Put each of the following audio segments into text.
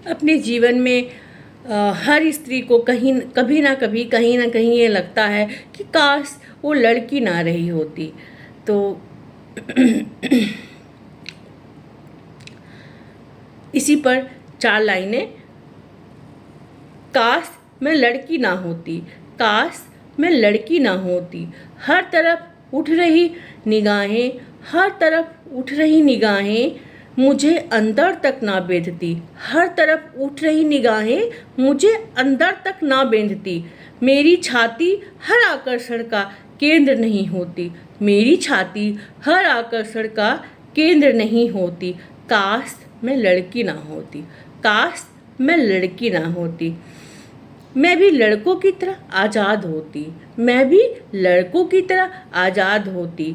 अपने जीवन में हर स्त्री को कभी ना कहीं ये लगता है कि काश वो लड़की ना रही होती। तो इसी पर 4 लाइनें। काश मैं लड़की ना होती, काश मैं लड़की ना होती, हर तरफ उठ रही निगाहें, हर तरफ उठ रही निगाहें मुझे अंदर तक ना बेधती, हर तरफ उठ रही निगाहें मुझे अंदर तक ना बेधती। मेरी छाती हर आकर्षण का केंद्र नहीं होती, मेरी छाती हर आकर्षण का केंद्र नहीं होती। काश मैं लड़की ना होती, काश मैं लड़की ना होती। मैं भी लड़कों की तरह आज़ाद होती, मैं भी लड़कों की तरह आज़ाद होती।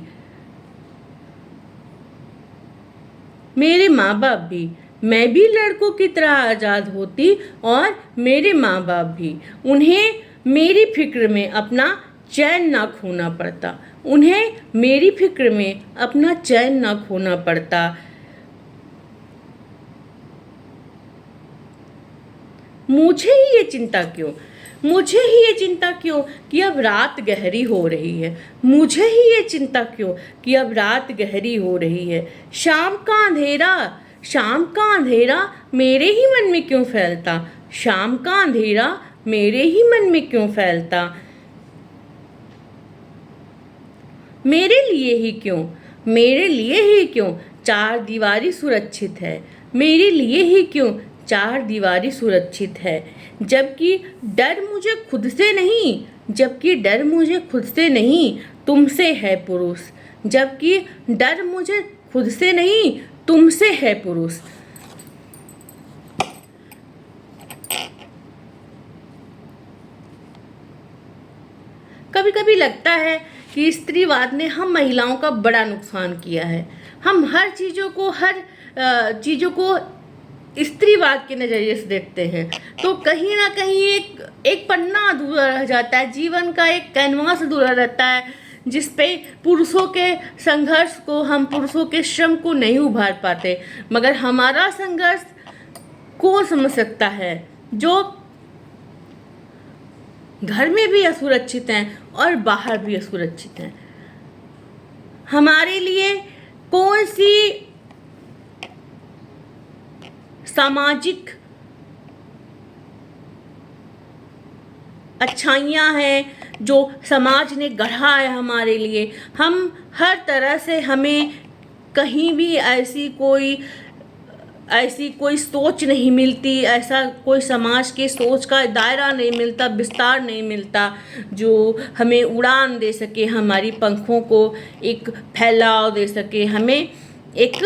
मेरे माँ बाप भी, मैं भी लड़कों की तरह आज़ाद होती और मेरे माँ बाप भी। उन्हें मेरी फिक्र में अपना चैन ना खोना पड़ता, उन्हें मेरी फिक्र में अपना चैन ना खोना पड़ता। मुझे ही ये चिंता क्यों, मुझे ही ये चिंता क्यों कि अब रात गहरी हो रही है, मुझे ही ये चिंता क्यों कि अब रात गहरी हो रही है। शाम का अंधेरा, शाम का अंधेरा मेरे ही मन में क्यों फैलता, शाम का अंधेरा मेरे ही मन में क्यों फैलता। मेरे लिए ही क्यों, मेरे लिए ही क्यों 4 दीवारी सुरक्षित है, मेरे लिए ही क्यों 4 दीवारी सुरक्षित है। जबकि डर मुझे खुद से नहीं, जबकि डर मुझे खुद से नहीं तुमसे है पुरुष, जबकि डर मुझे खुद से नहीं तुमसे है पुरुष। कभी कभी लगता है कि स्त्रीवाद ने हम महिलाओं का बड़ा नुकसान किया है। हम हर चीज़ों को स्त्रीवाद के नज़रिए से देखते हैं, तो कहीं ना कहीं एक पन्ना अधूरा रह जाता है, जीवन का एक कैनवास अधूरा रहता है, जिस पे पुरुषों के संघर्ष को, हम पुरुषों के श्रम को नहीं उभार पाते। मगर हमारा संघर्ष कौन समझ सकता है, जो घर में भी असुरक्षित हैं और बाहर भी असुरक्षित हैं। हमारे लिए कौन सी सामाजिक अच्छाइयाँ हैं जो समाज ने गढ़ा है हमारे लिए। हम हर तरह से, हमें कहीं भी ऐसी कोई सोच नहीं मिलती, ऐसा कोई समाज के सोच का दायरा नहीं मिलता, विस्तार नहीं मिलता जो हमें उड़ान दे सके, हमारी पंखों को एक फैलाव दे सके, हमें एक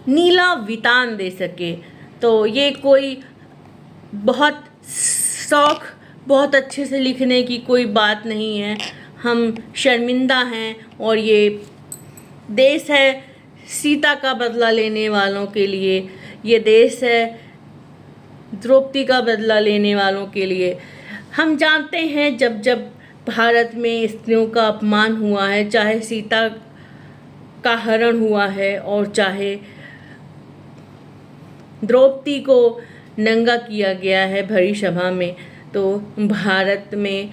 नीला वितान दे सके। तो ये कोई बहुत शौक, बहुत अच्छे से लिखने की कोई बात नहीं है। हम शर्मिंदा हैं और ये देश है सीता का बदला लेने वालों के लिए, ये देश है द्रौपदी का बदला लेने वालों के लिए। हम जानते हैं जब जब भारत में स्त्रियों का अपमान हुआ है, चाहे सीता का हरण हुआ है और चाहे द्रौपदी को नंगा किया गया है भरी सभा में, तो भारत में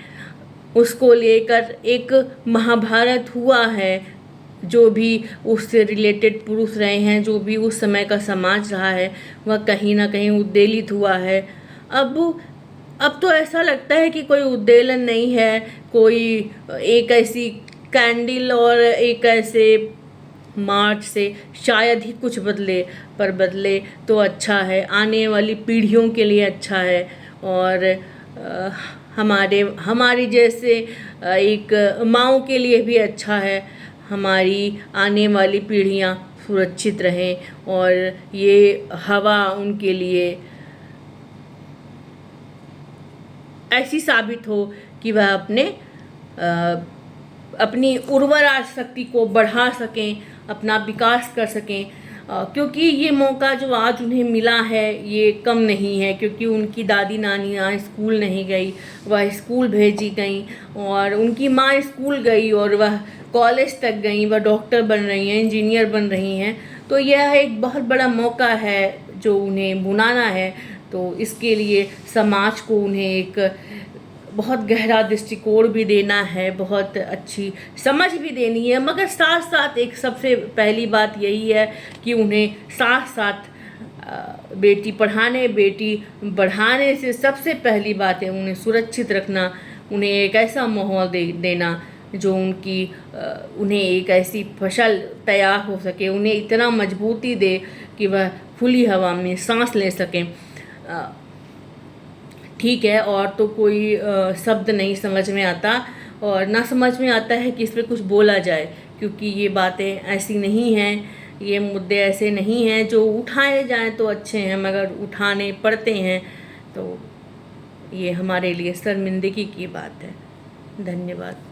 उसको लेकर एक महाभारत हुआ है। जो भी उससे रिलेटेड पुरुष रहे हैं, जो भी उस समय का समाज रहा है, वह कहीं ना कहीं उद्वेलित हुआ है। अब तो ऐसा लगता है कि कोई उद्वेलन नहीं है, कोई एक ऐसी कैंडल और एक ऐसे मार्च से शायद ही कुछ बदले, पर बदले तो अच्छा है, आने वाली पीढ़ियों के लिए अच्छा है। और हमारी जैसे एक माँओं के लिए भी अच्छा है, हमारी आने वाली पीढ़ियाँ सुरक्षित रहें और ये हवा उनके लिए ऐसी साबित हो कि वह अपनी उर्वरा शक्ति को बढ़ा सकें, अपना विकास कर सकें क्योंकि ये मौका जो आज उन्हें मिला है ये कम नहीं है, क्योंकि उनकी दादी नानी आज स्कूल नहीं गई, वह स्कूल भेजी गई, और उनकी माँ स्कूल गई और वह कॉलेज तक गई, वह डॉक्टर बन रही हैं, इंजीनियर बन रही हैं। तो यह एक बहुत बड़ा मौका है जो उन्हें बुनाना है। तो इसके लिए समाज को उन्हें एक बहुत गहरा दृष्टिकोण भी देना है, बहुत अच्छी समझ भी देनी है, मगर साथ साथ एक सबसे पहली बात यही है कि उन्हें साथ साथ बेटी पढ़ाने बेटी बढ़ाने से सबसे पहली बात है उन्हें सुरक्षित रखना, उन्हें एक ऐसा माहौल देना जो उन्हें एक ऐसी फसल तैयार हो सके, उन्हें इतना मजबूती दे कि वह खुली हवा में सांस ले सकें। ठीक है, और तो कोई शब्द नहीं समझ में आता, और ना समझ में आता है कि इस पर कुछ बोला जाए, क्योंकि ये बातें ऐसी नहीं हैं, ये मुद्दे ऐसे नहीं हैं जो उठाए जाएं तो अच्छे हैं, मगर उठाने पड़ते हैं तो ये हमारे लिए शर्मिंदगी की बात है। धन्यवाद।